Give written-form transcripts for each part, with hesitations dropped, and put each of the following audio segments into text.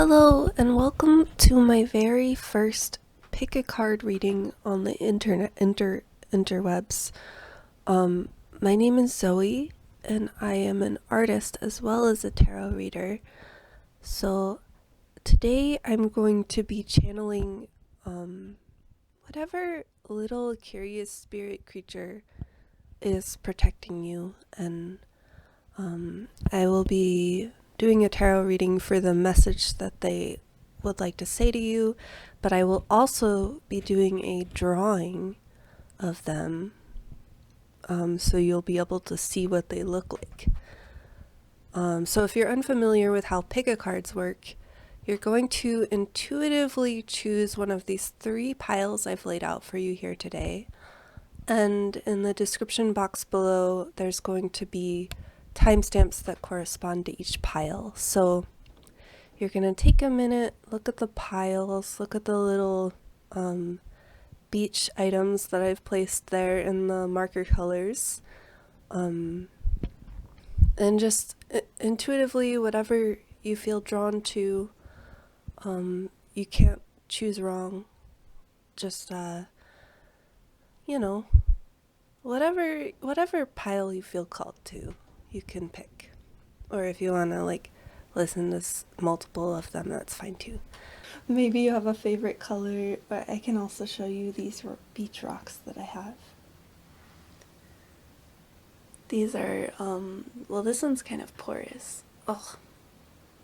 Hello and welcome to my very first pick a card reading on the interwebs. My name is Zoe and I am an artist as well as a tarot reader. So today I'm going to be channeling whatever little curious spirit creature is protecting you, and I will be doing a tarot reading for the message that they would like to say to you, but I will also be doing a drawing of them, so you'll be able to see what they look like. So if you're unfamiliar with how pick-a-cards work, you're going to intuitively choose one of these three piles I've laid out for you here today, and in the description box below there's going to be timestamps that correspond to each pile. So you're going to take a minute, look at the piles, look at the little beach items that I've placed there in the marker colors, and just intuitively, whatever you feel drawn to, you can't choose wrong. Just, whatever pile you feel called to, you can pick. Or if you want to listen to multiple of them, that's fine too. Maybe you have a favorite color, but I can also show you these beach rocks that I have. These are, well, this one's kind of porous. Oh,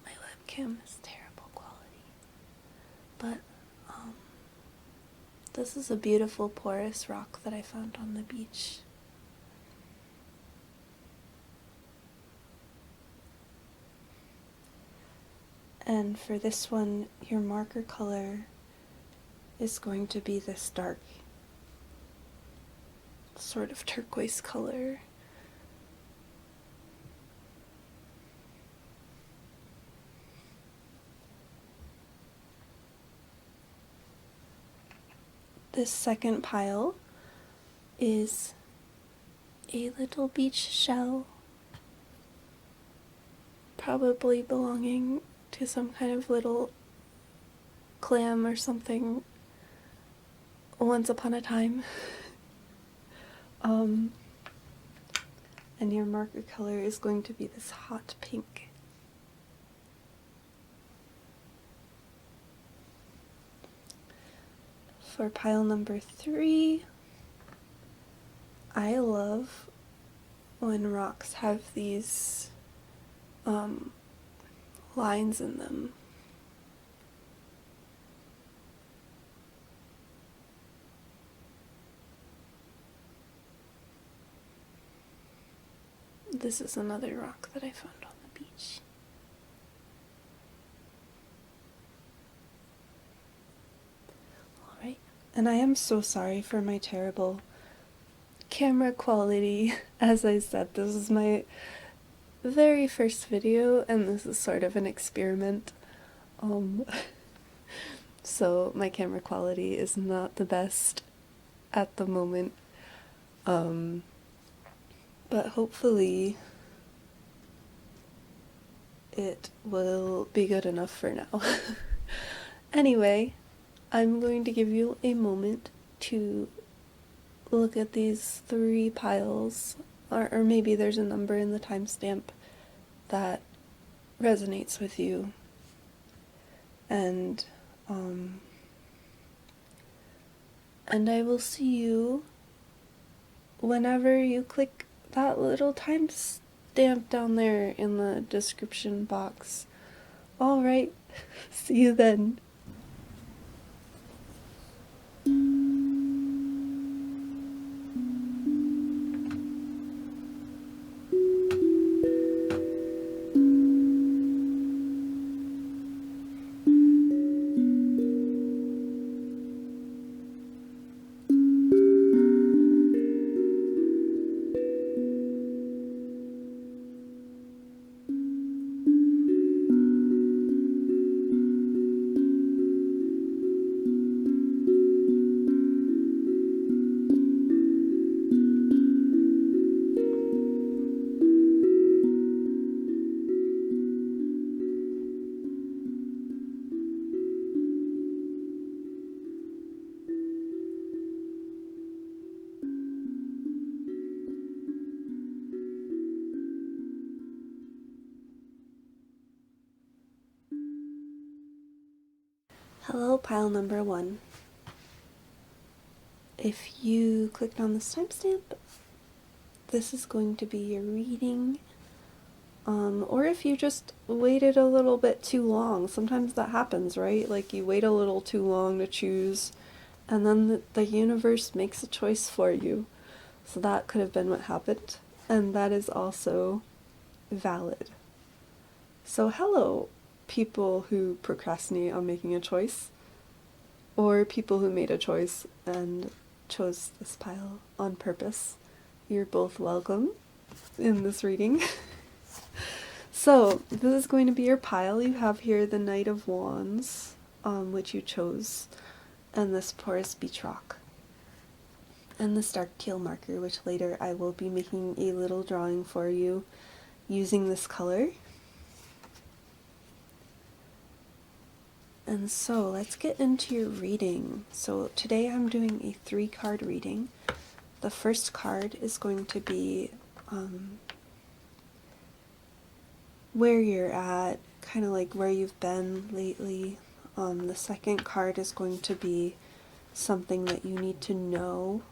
my webcam is terrible quality. But, this is a beautiful porous rock that I found on the beach. And for this one, your marker color is going to be this dark, sort of turquoise color. This second pile is a little beach shell, probably belonging to some kind of little clam or something once upon a time. And your marker color is going to be this hot pink. For pile number 3, I love when rocks have these lines in them. This is another rock that I found on the beach. Alright, and I am so sorry for my terrible camera quality. As I said, this is my very first video, and this is sort of an experiment. So my camera quality is not the best at the moment. But hopefully it will be good enough for now. Anyway, I'm going to give you a moment to look at these three piles, or maybe there's a number in the timestamp that resonates with you. And I will see you whenever you click that little timestamp down there in the description box. Alright, see you then. Hello, pile number 1. If you clicked on this timestamp, this is going to be your reading. Or if you just waited a little bit too long. Sometimes that happens, right? Like you wait a little too long to choose, and then the universe makes a choice for you. So that could have been what happened, and that is also valid. So hello, people who procrastinate on making a choice, or people who made a choice and chose this pile on purpose. You're both welcome in this reading. So, this is going to be your pile. You have here the Knight of Wands, which you chose, and this porous beach rock, and this dark teal marker, which later I will be making a little drawing for you using this color. And so, let's get into your reading. So, today I'm doing a 3-card reading. The first card is going to be where you're at, kind of like where you've been lately. The second card is going to be something that you need to know.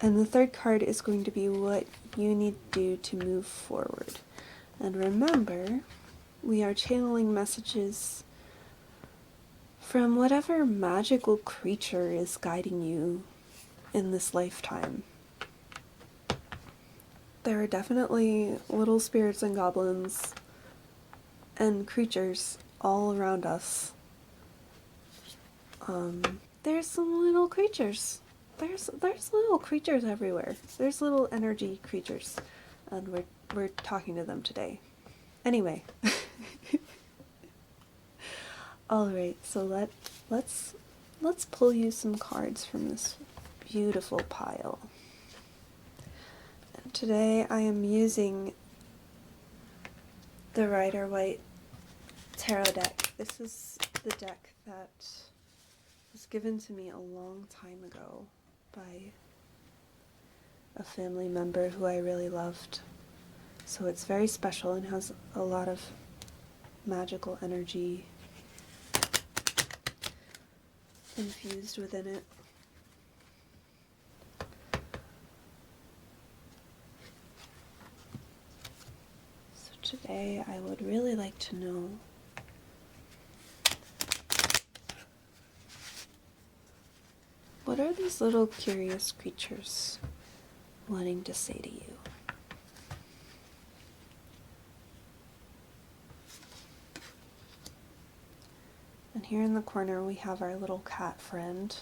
And the third card is going to be what you need to do to move forward. And remember, we are channeling messages from whatever magical creature is guiding you in this lifetime. There are definitely little spirits and goblins and creatures all around us. There's some little creatures. There's little creatures everywhere. There's little energy creatures, and we're talking to them today. Anyway, all right. So let's pull you some cards from this beautiful pile. And today I am using the Rider-Waite tarot deck. This is the deck that was given to me a long time ago by a family member who I really loved. So it's very special and has a lot of magical energy infused within it. So today I would really like to know what are these little curious creatures wanting to say to you? And here in the corner we have our little cat friend.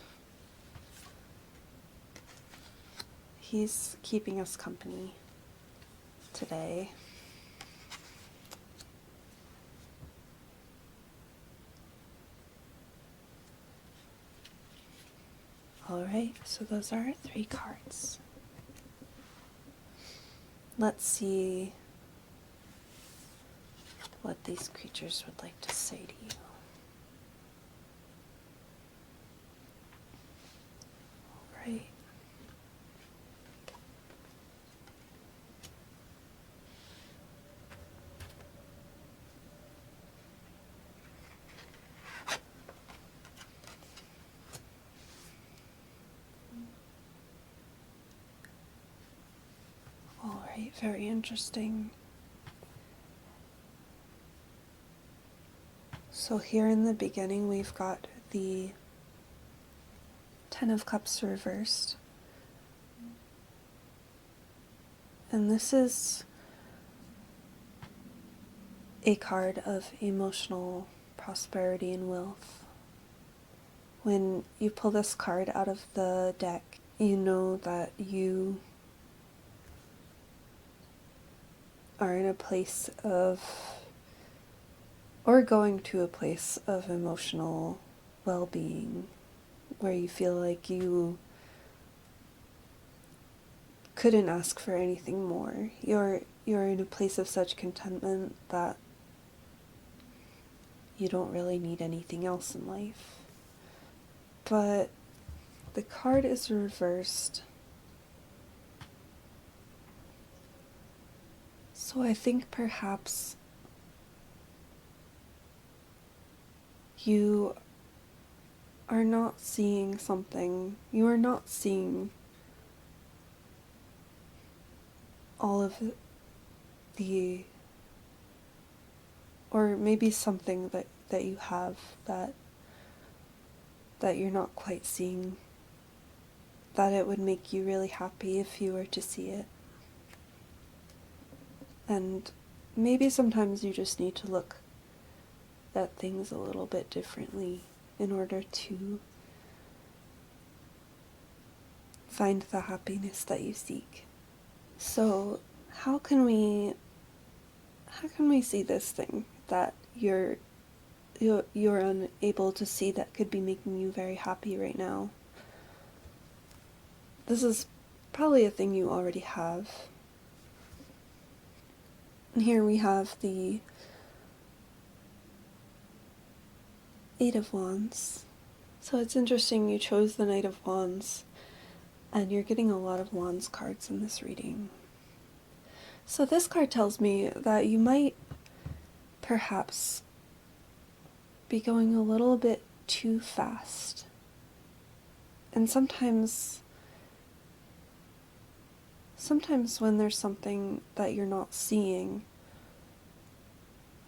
He's keeping us company today. Alright, so those are our 3 cards. Let's see what these creatures would like to say to you. Alright. Alright, very interesting. So here in the beginning we've got the 10 of Cups reversed. And this is a card of emotional prosperity and wealth. When you pull this card out of the deck, you know that you are in a place of, or going to a place of emotional well-being, where you feel like you couldn't ask for anything more. You're in a place of such contentment that you don't really need anything else in life. But the card is reversed. So I think perhaps you are not seeing something. You are not seeing all of the, or maybe something that you have that you're not quite seeing, that it would make you really happy if you were to see it. And maybe sometimes you just need to look at things a little bit differently in order to find the happiness that you seek. So how can we see this thing that you're unable to see that could be making you very happy right now? This is probably a thing you already have. And here we have the Eight of Wands. So it's interesting you chose the Knight of Wands, and you're getting a lot of Wands cards in this reading. So this card tells me that you might perhaps be going a little bit too fast. And sometimes when there's something that you're not seeing,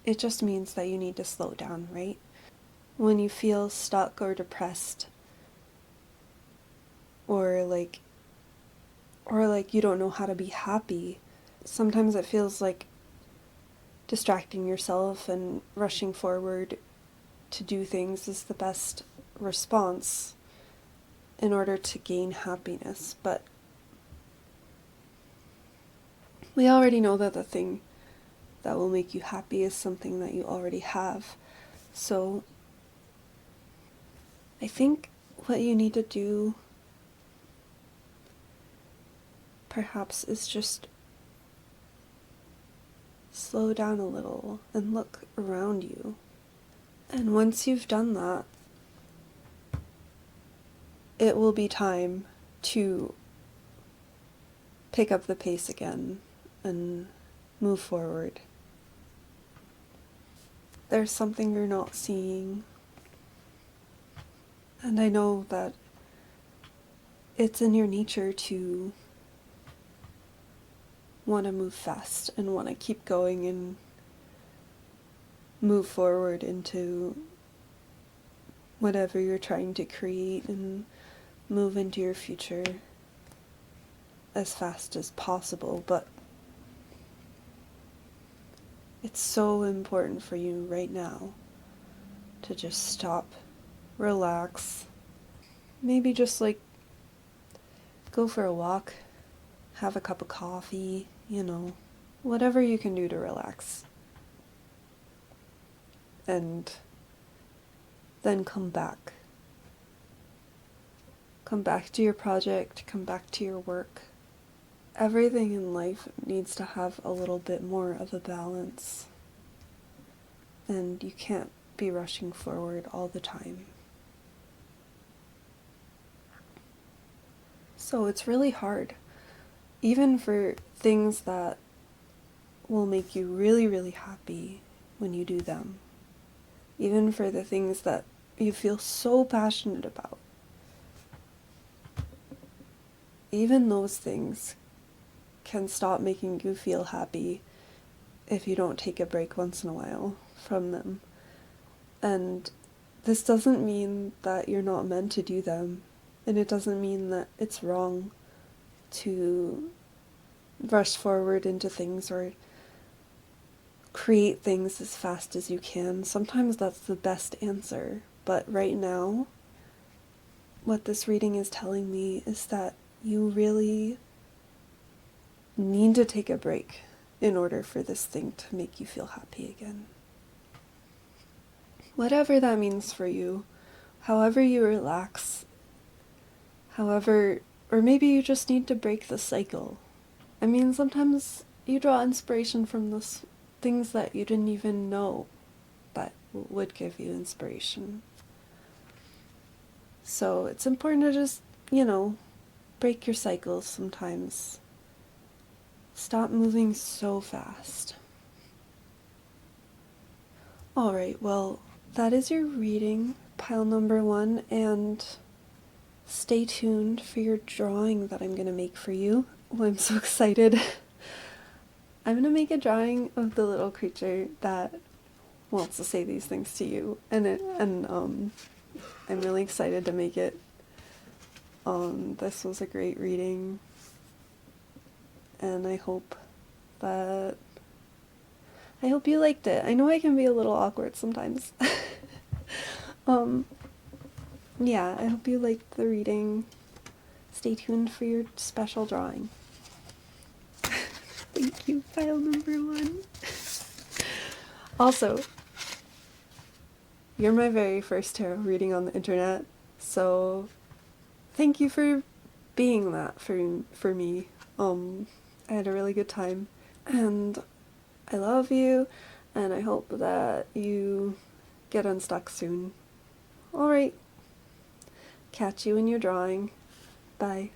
it just means that you need to slow down, right? When you feel stuck or depressed, or like you don't know how to be happy, sometimes it feels like distracting yourself and rushing forward to do things is the best response in order to gain happiness. But we already know that the thing that will make you happy is something that you already have. So I think what you need to do perhaps is just slow down a little and look around you. And once you've done that, it will be time to pick up the pace again and move forward. There's something you're not seeing, and I know that it's in your nature to want to move fast and want to keep going and move forward into whatever you're trying to create and move into your future as fast as possible. But it's so important for you right now to just stop, relax, maybe just like go for a walk, have a cup of coffee, whatever you can do to relax. And then come back. Come back to your project, come back to your work. Everything in life needs to have a little bit more of a balance. And you can't be rushing forward all the time. So it's really hard, even for things that will make you really, really happy when you do them. Even for the things that you feel so passionate about. Even those things can stop making you feel happy if you don't take a break once in a while from them. And this doesn't mean that you're not meant to do them, and it doesn't mean that it's wrong to rush forward into things or create things as fast as you can. Sometimes that's the best answer, but right now, what this reading is telling me is that you really need to take a break in order for this thing to make you feel happy again. Whatever that means for you, however you relax, or maybe you just need to break the cycle. I mean, sometimes you draw inspiration from this things that you didn't even know that would give you inspiration. So it's important to just, break your cycles sometimes. Stop moving so fast. Alright, well, that is your reading, pile number 1, and stay tuned for your drawing that I'm gonna make for you. Oh, I'm so excited. I'm gonna make a drawing of the little creature that wants to say these things to you, and I'm really excited to make it. This was a great reading, and I hope you liked it. I know I can be a little awkward sometimes. Yeah, I hope you liked the reading. Stay tuned for your special drawing. Thank you, pile number 1. Also, you're my very first tarot reading on the internet, so thank you for being that for me. I had a really good time, and I love you, and I hope that you get unstuck soon. Alright, catch you in your drawing. Bye.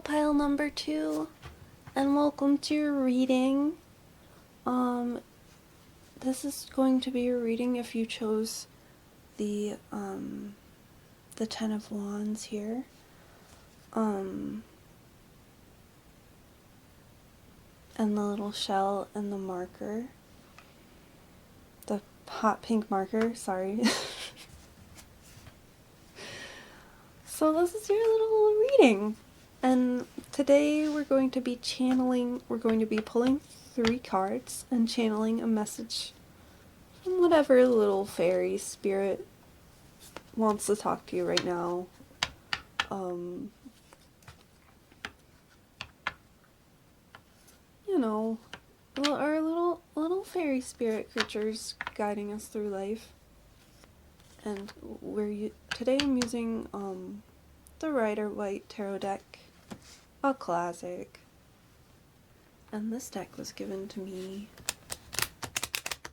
pile number 2, and welcome to your reading. This is going to be your reading if you chose the Ten of Wands here. And the little shell and the marker. The hot pink marker, sorry. So this is your little reading. And today we're going to be pulling 3 cards and channeling a message from whatever little fairy spirit wants to talk to you right now. You know, our little fairy spirit creatures guiding us through life. And today I'm using the Rider-Waite Tarot deck, a classic. And this deck was given to me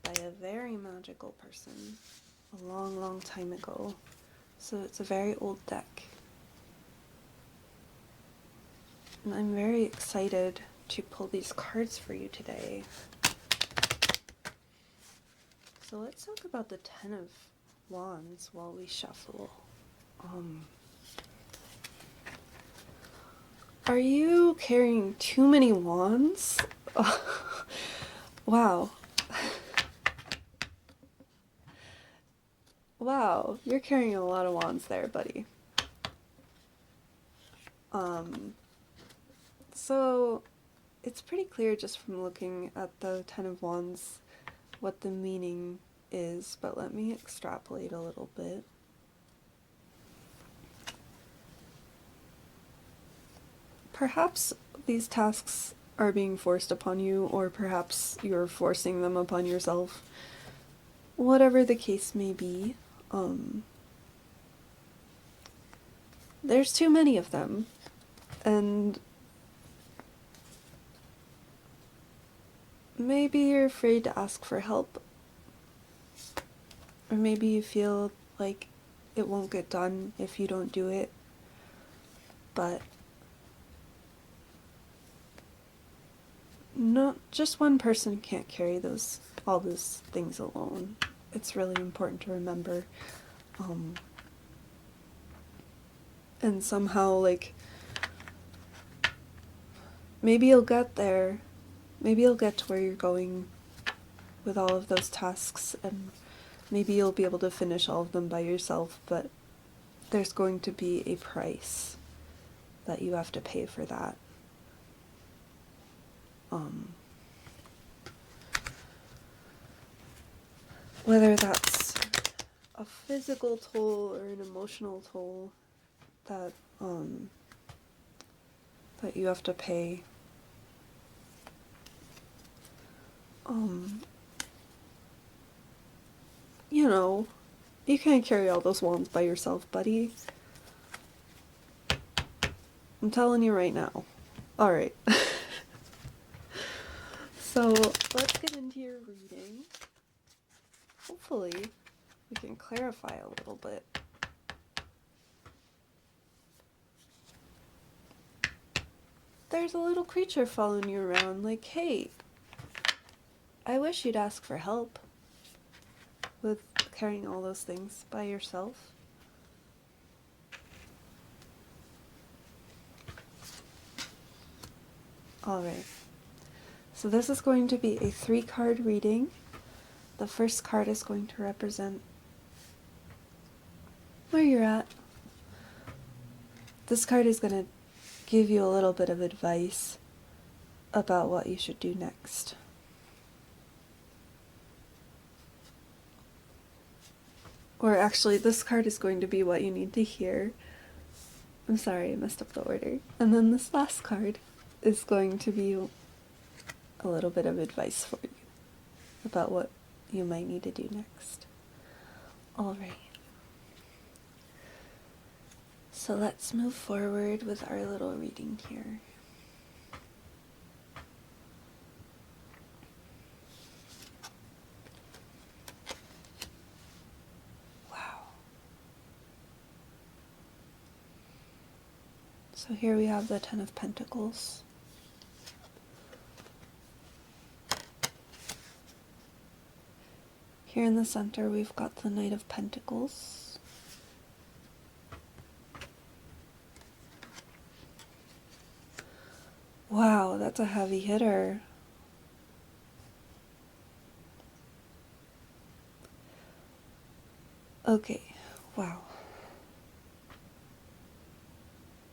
by a very magical person a long time ago. So it's a very old deck. And I'm very excited to pull these cards for you today. So let's talk about the Ten of Wands while we shuffle. Are you carrying too many wands? Oh, wow. Wow, you're carrying a lot of wands there, buddy. So it's pretty clear just from looking at the Ten of Wands what the meaning is, but let me extrapolate a little bit. Perhaps these tasks are being forced upon you, or perhaps you're forcing them upon yourself. Whatever the case may be, there's too many of them, and maybe you're afraid to ask for help, or maybe you feel like it won't get done if you don't do it, but not just one person can't carry all those things alone. It's really important to remember. And somehow, like, maybe you'll get there. Maybe you'll get to where you're going with all of those tasks, and maybe you'll be able to finish all of them by yourself, but there's going to be a price that you have to pay for that. Whether that's a physical toll or an emotional toll that that you have to pay. You know, you can't carry all those wands by yourself, buddy. I'm telling you right now. Alright. So, let's get into your reading. Hopefully, we can clarify a little bit. There's a little creature following you around, like, hey, I wish you'd ask for help with carrying all those things by yourself. Alright, so this is going to be a 3-card reading. The first card is going to represent where you're at. This card is going to give you a little bit of advice about what you should do next. Or actually, this card is going to be what you need to hear. I'm sorry, I messed up the order. And then this last card is going to be a little bit of advice for you about what you might need to do next. Alright. So let's move forward with our little reading here. So here we have the Ten of Pentacles. Here in the center we've got the Knight of Pentacles. Wow, that's a heavy hitter. Okay, wow.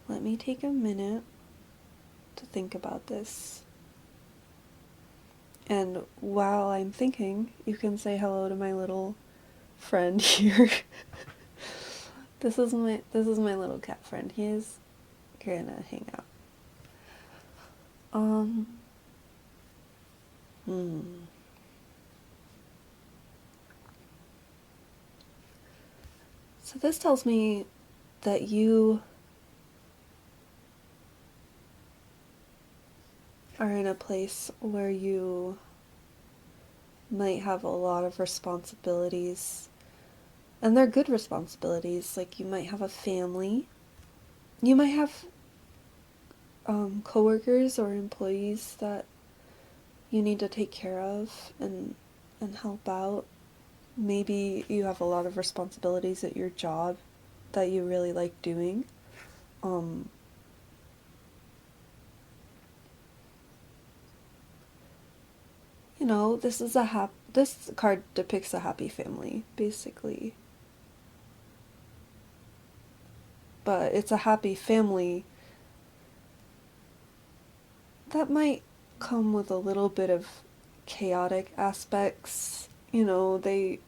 Let me take a minute to think about this. And while I'm thinking, you can say hello to my little friend here. This is my little cat friend. He's gonna hang out. So this tells me that you are in a place where you might have a lot of responsibilities, and they're good responsibilities. Like, you might have a family, you might have coworkers or employees that you need to take care of and help out. Maybe you have a lot of responsibilities at your job that you really like doing. You know, this card depicts a happy family, basically. But it's a happy family that might come with a little bit of chaotic aspects. You know, they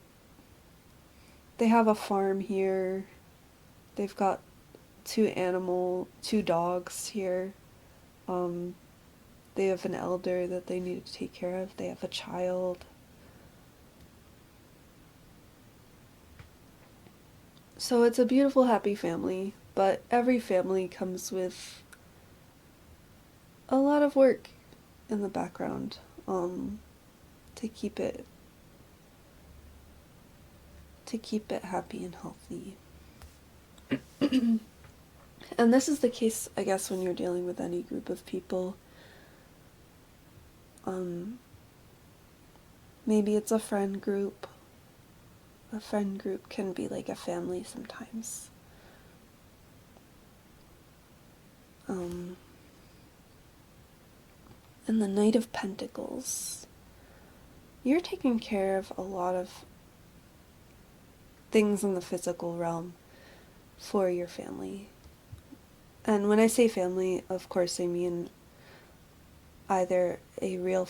have a farm here. They've got two dogs here. They have an elder that they need to take care of. They have a child. So it's a beautiful, happy family, but every family comes with a lot of work in the background, to keep it happy and healthy. And this is the case, I guess, when you're dealing with any group of people. Maybe it's a friend group. A friend group can be like a family sometimes. And the Knight of Pentacles. You're taking care of a lot of things in the physical realm for your family. And when I say family, of course I mean either a real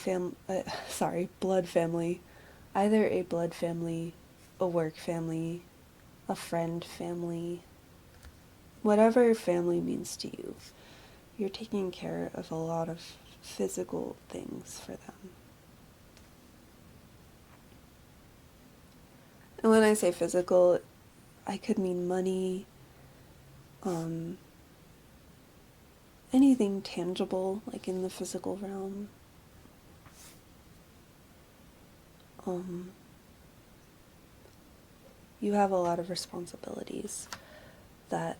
blood family, either a blood family, a work family, a friend family, whatever family means to you. You're taking care of a lot of physical things for them. And when I say physical, I could mean money, anything tangible, like in the physical realm. You have a lot of responsibilities that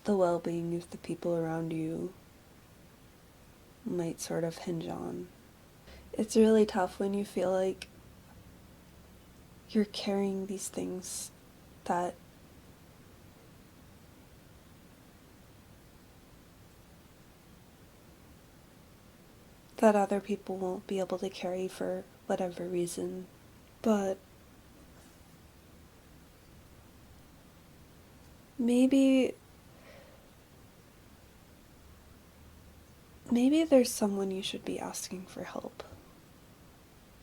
the well-being of the people around you might sort of hinge on. It's really tough when you feel like you're carrying these things that other people won't be able to carry for whatever reason. But maybe there's someone you should be asking for help,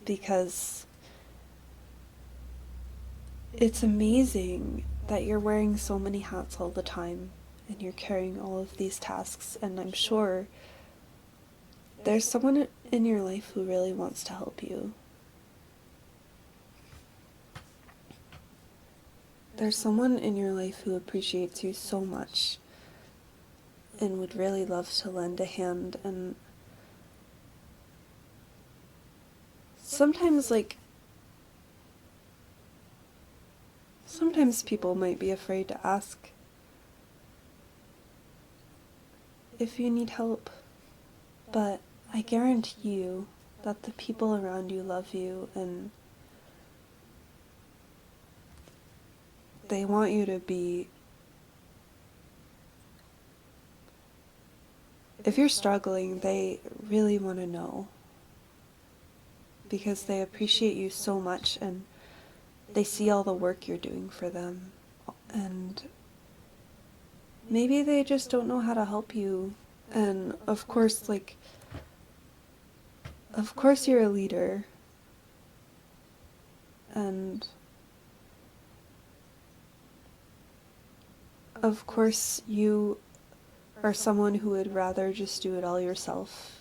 because it's amazing that you're wearing so many hats all the time and you're carrying all of these tasks, and I'm sure there's someone in your life who really wants to help you. There's someone in your life who appreciates you so much and would really love to lend a hand. And sometimes people might be afraid to ask. if you need help, but I guarantee you that the people around you love you and they want you to be. If you're struggling, they really want to know because they appreciate you so much and they see all the work you're doing for them, and maybe they just don't know how to help you. And of course, you're a leader, and of course you are someone who would rather just do it all yourself.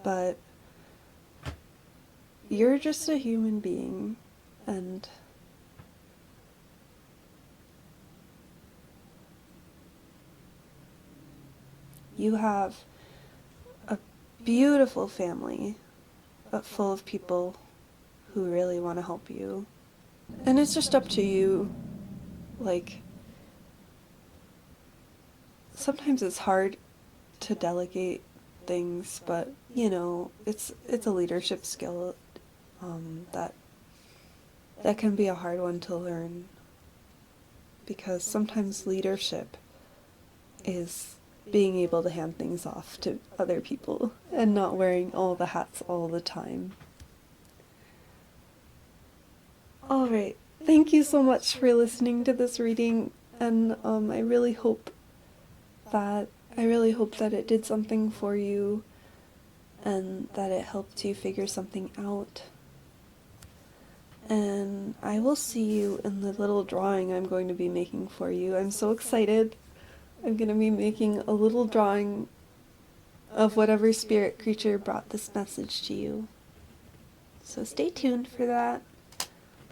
But you're just a human being, and you have a beautiful family, but full of people who really want to help you. And it's just up to you. Like, sometimes it's hard to delegate things, but you know, it's a leadership skill that can be a hard one to learn, because sometimes leadership is being able to hand things off to other people and not wearing all the hats all the time. Alright, thank you so much for listening to this reading, and I really hope that it did something for you and that it helped you figure something out. And I will see you in the little drawing I'm going to be making for you. I'm so excited. I'm going to be making a little drawing of whatever spirit creature brought this message to you. So stay tuned for that.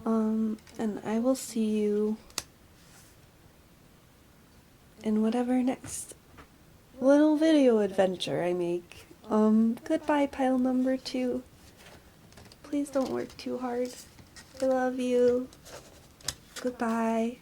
And I will see you in whatever next little video adventure I make. Goodbye, pile number 2. Please don't work too hard. I love you. Goodbye.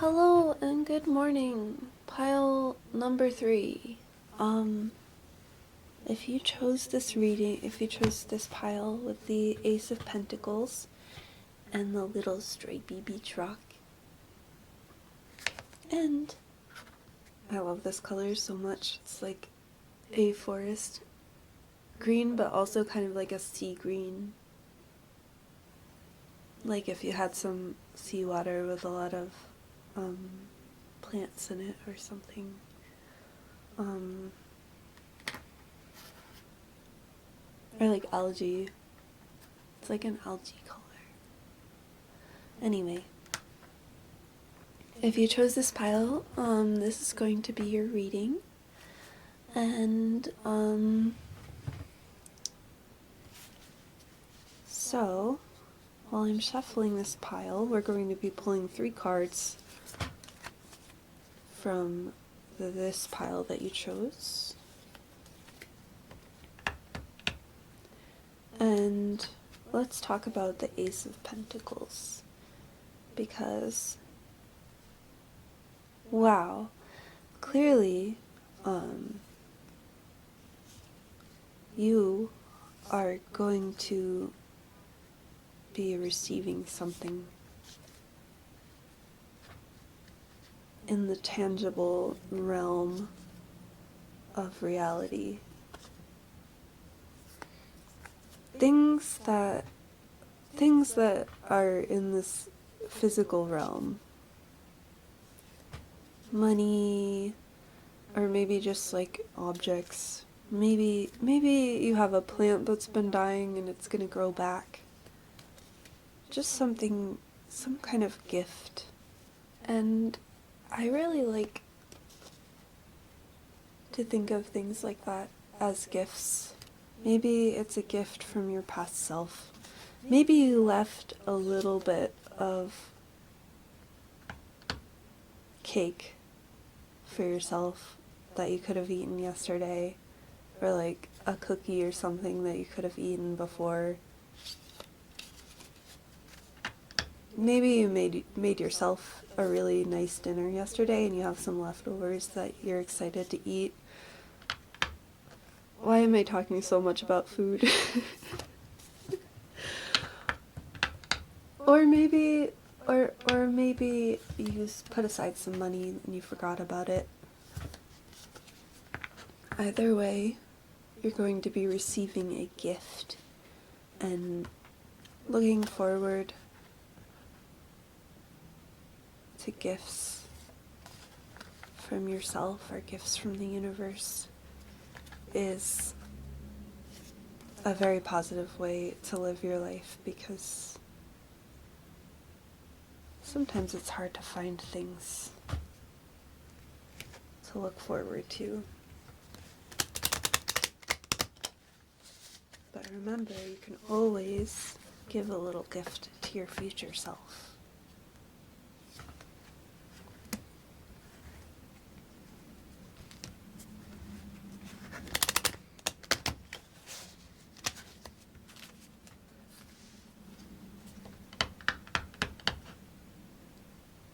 Hello and good morning. Pile number 3. If you chose this reading, if you chose this pile with the Ace of Pentacles and the little stripy beach rock, and I love this color so much. It's like a forest green, but also kind of like a sea green. Like if you had some seawater with a lot of plants in it or something. Or like algae. It's like an algae color. Anyway, if you chose this pile, this is going to be your reading. And so while I'm shuffling this pile, we're going to be pulling 3 cards from this pile that you chose. And let's talk about the Ace of Pentacles, because wow, clearly you are going to be receiving something in the tangible realm of reality. Things that are in this physical realm. Money, or maybe just like objects. Maybe you have a plant that's been dying and it's gonna grow back. Just something, some kind of gift. And I really like to think of things like that as gifts. Maybe it's a gift from your past self. Maybe you left a little bit of cake for yourself that you could have eaten yesterday, or like a cookie or something that you could have eaten before. Maybe you made yourself a really nice dinner yesterday and you have some leftovers that you're excited to eat. Why am I talking so much about food? Or maybe you put aside some money and you forgot about it. Either way, you're going to be receiving a gift and looking forward to gifts from yourself or gifts from the universe is a very positive way to live your life, because sometimes it's hard to find things to look forward to. But remember, you can always give a little gift to your future self.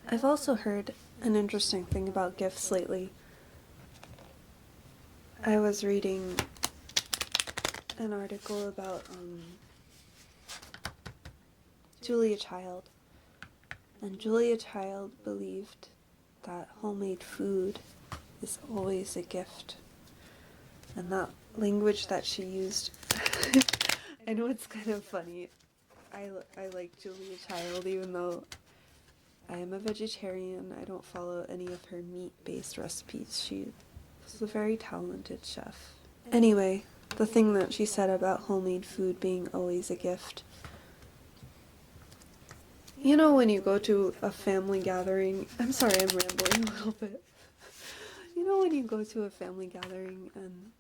I've also heard an interesting thing about gifts lately. I was reading an article about Julia Child, and Julia Child believed that homemade food is always a gift, and that language that she used, I know it's kind of funny. I like Julia Child, even though I am a vegetarian. I don't follow any of her meat-based recipes. She was a very talented chef. Anyway, the thing that she said about homemade food being always a gift. You know, when you go to a family gathering, I'm sorry, I'm rambling a little bit. You know, when you go to a family gathering and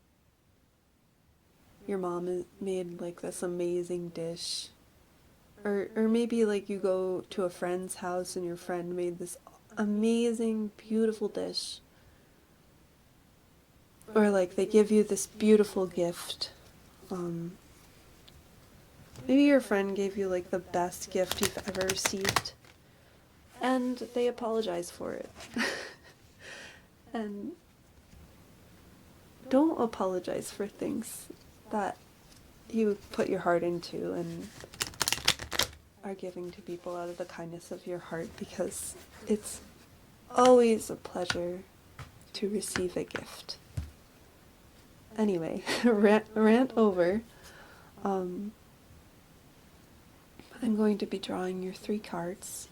your mom made like this amazing dish, or maybe like you go to a friend's house and your friend made this amazing, beautiful dish, or like they give you this beautiful gift. Maybe your friend gave you like the best gift you've ever received, And they apologize for it. And don't apologize for things that you put your heart into and are giving to people out of the kindness of your heart, because it's always a pleasure to receive a gift. Anyway, rant over. I'm going to be drawing your 3 cards.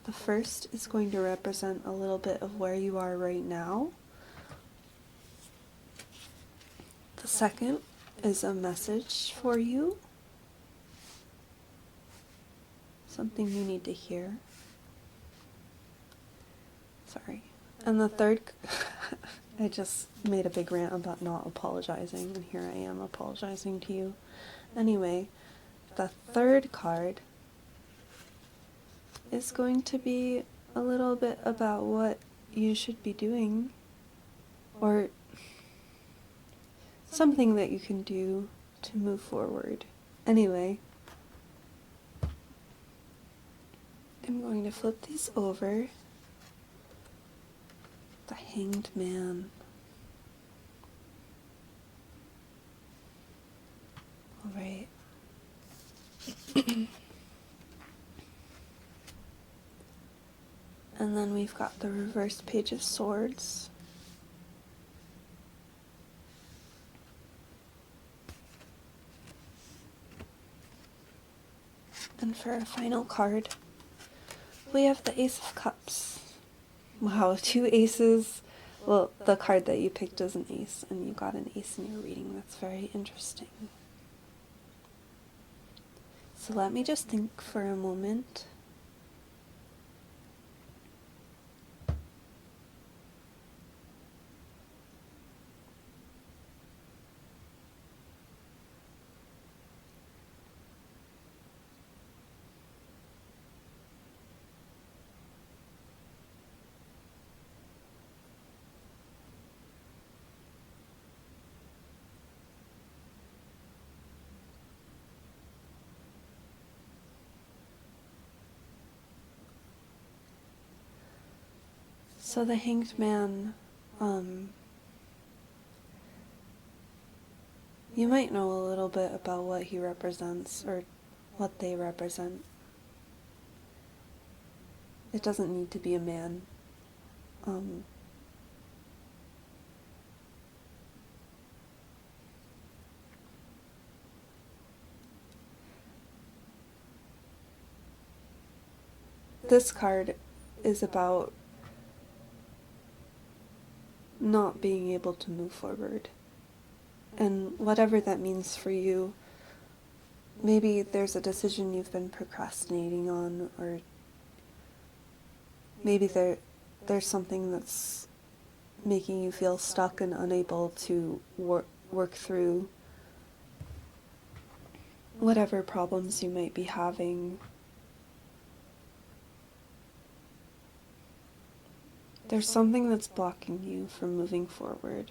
The first is going to represent a little bit of where you are right now. The second is a message for you. Something you need to hear. Sorry. And the third, I just made a big rant about not apologizing, and here I am apologizing to you. Anyway, the third card is going to be a little bit about what you should be doing, or something that you can do to move forward. Anyway, I'm going to flip these over. The Hanged Man. Alright. And then we've got the reversed Page of Swords. And for our final card, we have the Ace of Cups. Wow, 2 aces. Well, the card that you picked is an ace, and you got an ace in your reading. That's very interesting. So let me just think for a moment. So the Hanged Man, you might know a little bit about what he represents, or what they represent. It doesn't need to be a man. This card is about not being able to move forward. And whatever that means for you, maybe there's a decision you've been procrastinating on, or maybe there's something that's making you feel stuck and unable to work through whatever problems you might be having. There's something that's blocking you from moving forward.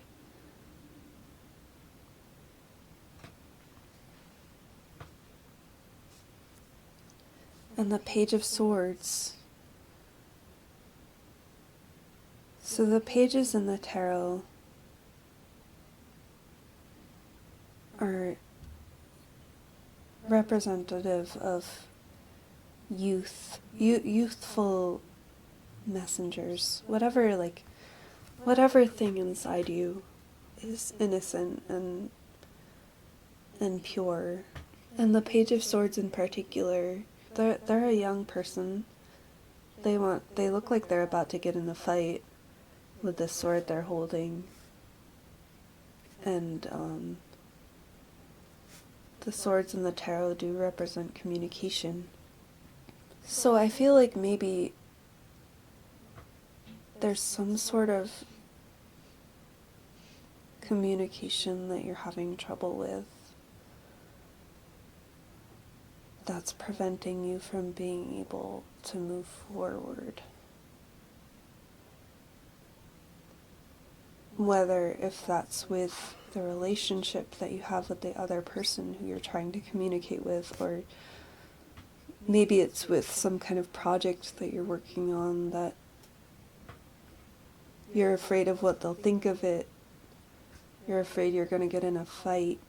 And the Page of Swords. So the pages in the tarot are representative of youthful messengers. Whatever thing inside you is innocent and pure. And the Page of Swords in particular, they're a young person. They look like they're about to get in a fight with the sword they're holding. And the swords in the tarot do represent communication. So I feel like maybe there's some sort of communication that you're having trouble with that's preventing you from being able to move forward. Whether if that's with the relationship that you have with the other person who you're trying to communicate with, or maybe it's with some kind of project that you're working on that you're afraid of what they'll think of it. You're afraid you're going to get in a fight.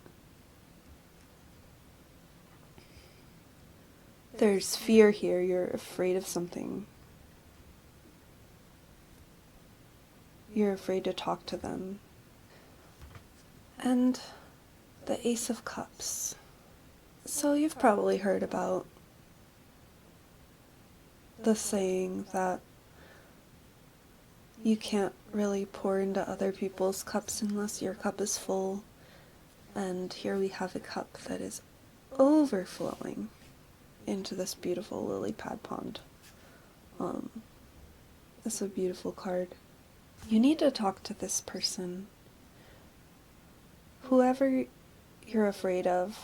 There's fear here. You're afraid of something. You're afraid to talk to them. And the Ace of Cups. So you've probably heard about the saying that you can't really pour into other people's cups unless your cup is full. And here we have a cup that is overflowing into this beautiful lily pad pond. It's a beautiful card. You need to talk to this person. Whoever you're afraid of,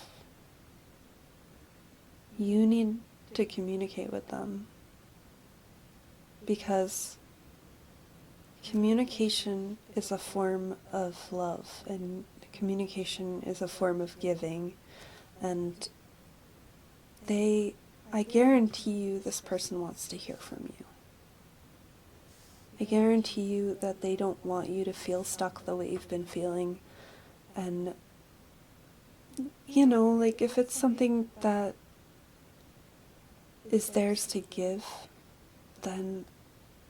you need to communicate with them. Because communication is a form of love, and communication is a form of giving. And I guarantee you this person wants to hear from you. I guarantee you that they don't want you to feel stuck the way you've been feeling. And, you know, like if it's something that is theirs to give, then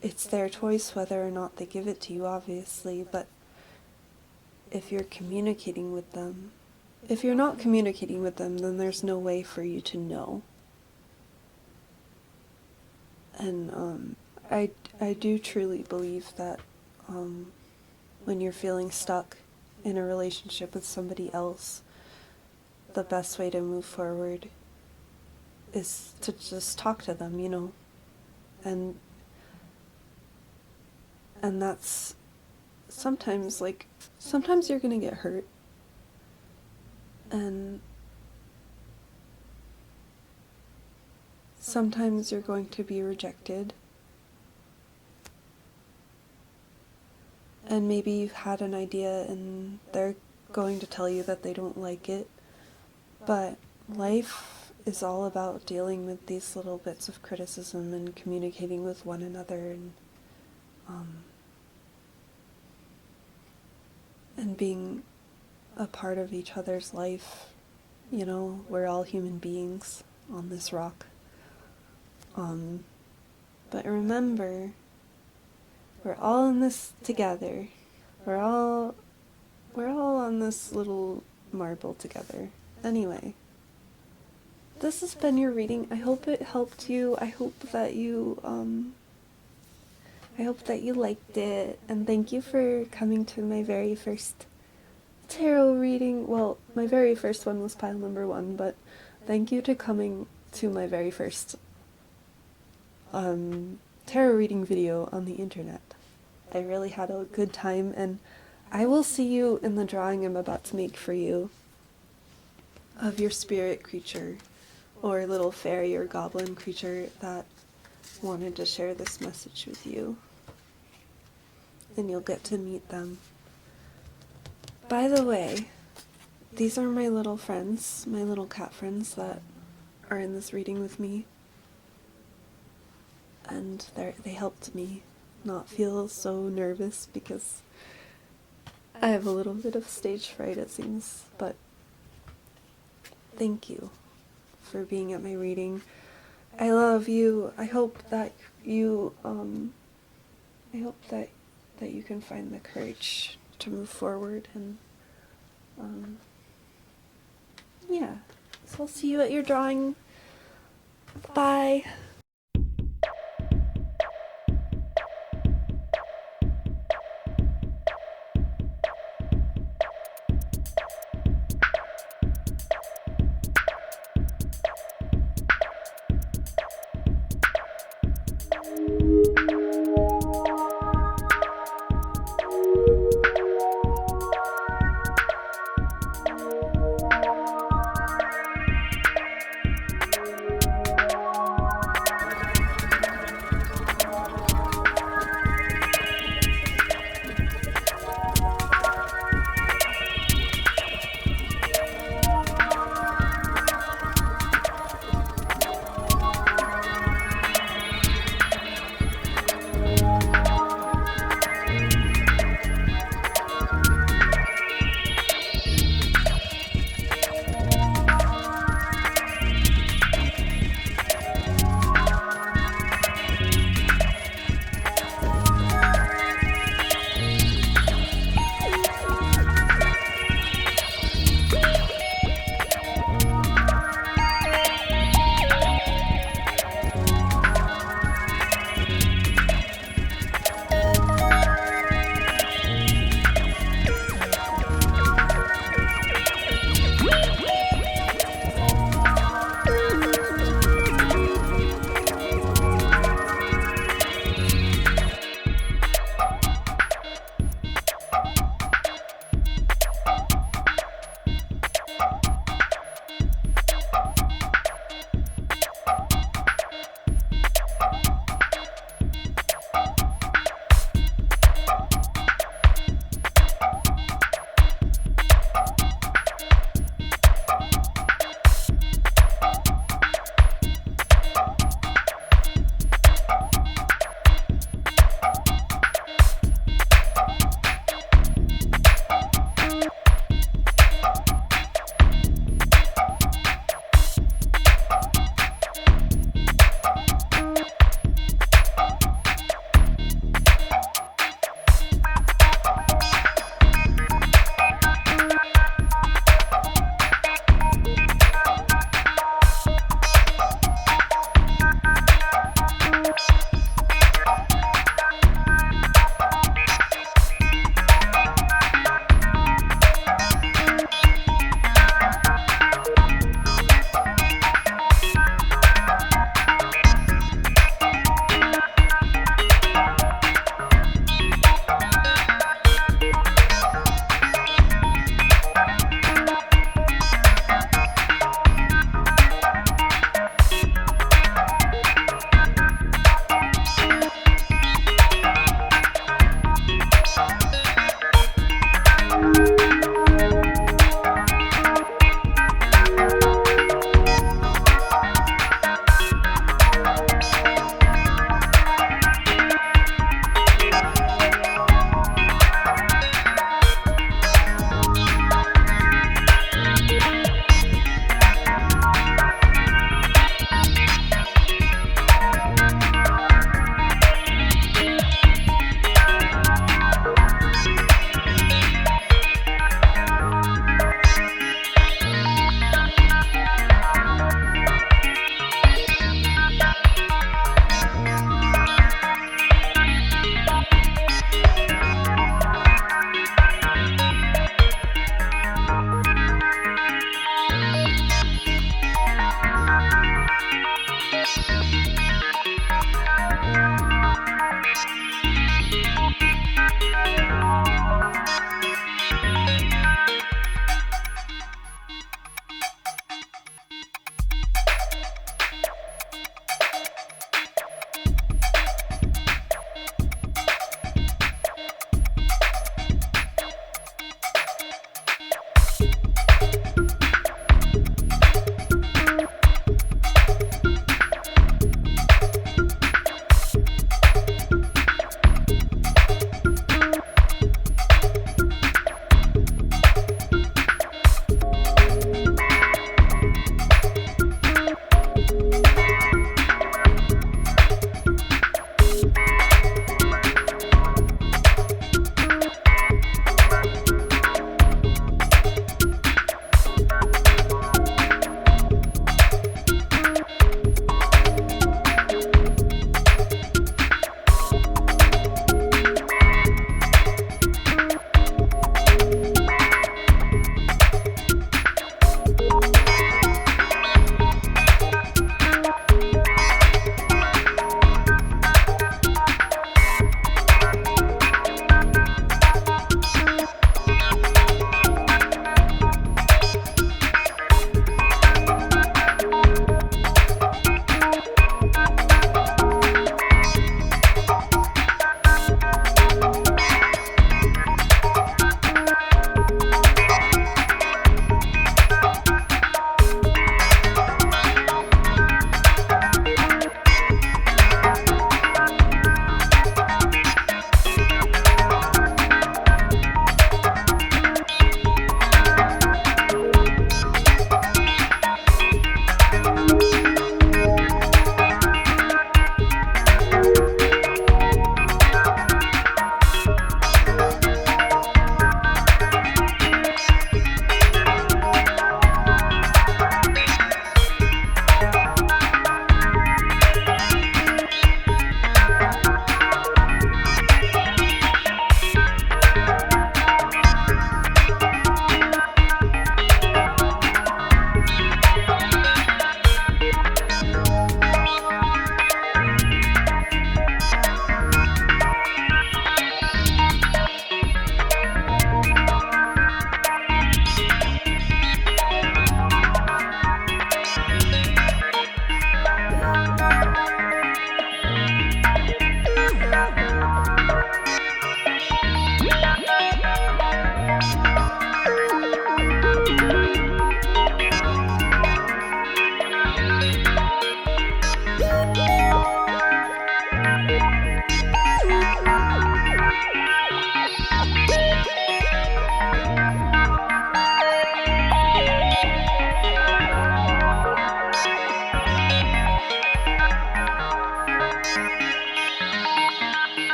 it's their choice whether or not they give it to you, obviously. But if you're communicating with them, if you're not communicating with them, then there's no way for you to know. And I do truly believe that when you're feeling stuck in a relationship with somebody else, the best way to move forward is to just talk to them, you know. And that's sometimes you're gonna get hurt, and sometimes you're going to be rejected, and maybe you've had an idea and they're going to tell you that they don't like it. But life is all about dealing with these little bits of criticism and communicating with one another, and being a part of each other's life. You know, we're all human beings on this rock. But remember, we're all in this together. We're all on this little marble together. Anyway, this has been your reading. I hope it helped you. I hope that you liked it, and thank you for coming to my very first tarot reading. Well, my very first one was pile number 1, but thank you to coming to my very first tarot reading video on the internet. I really had a good time, and I will see you in the drawing I'm about to make for you of your spirit creature or little fairy or goblin creature that wanted to share this message with you. And you'll get to meet them. By the way, these are my little friends, my little cat friends that are in this reading with me. And they helped me not feel so nervous because I have a little bit of stage fright, it seems. But thank you for being at my reading. I love you. I hope that you you can find the courage to move forward, and yeah. So I'll see you at your drawing. Bye.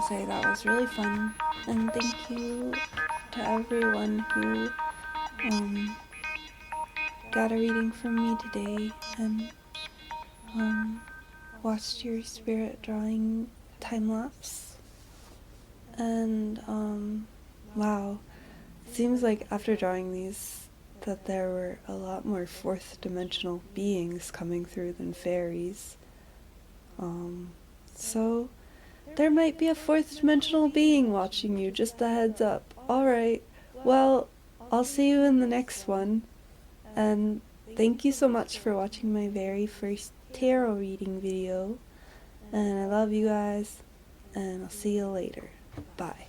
say that was really fun, and thank you to everyone who got a reading from me today and watched your spirit drawing time lapse. And wow, it seems like after drawing these that there were a lot more fourth dimensional beings coming through than fairies. So there might be a fourth dimensional being watching you, just a heads up. Alright, well, I'll see you in the next one, and thank you so much for watching my very first tarot reading video, and I love you guys, and I'll see you later. Bye.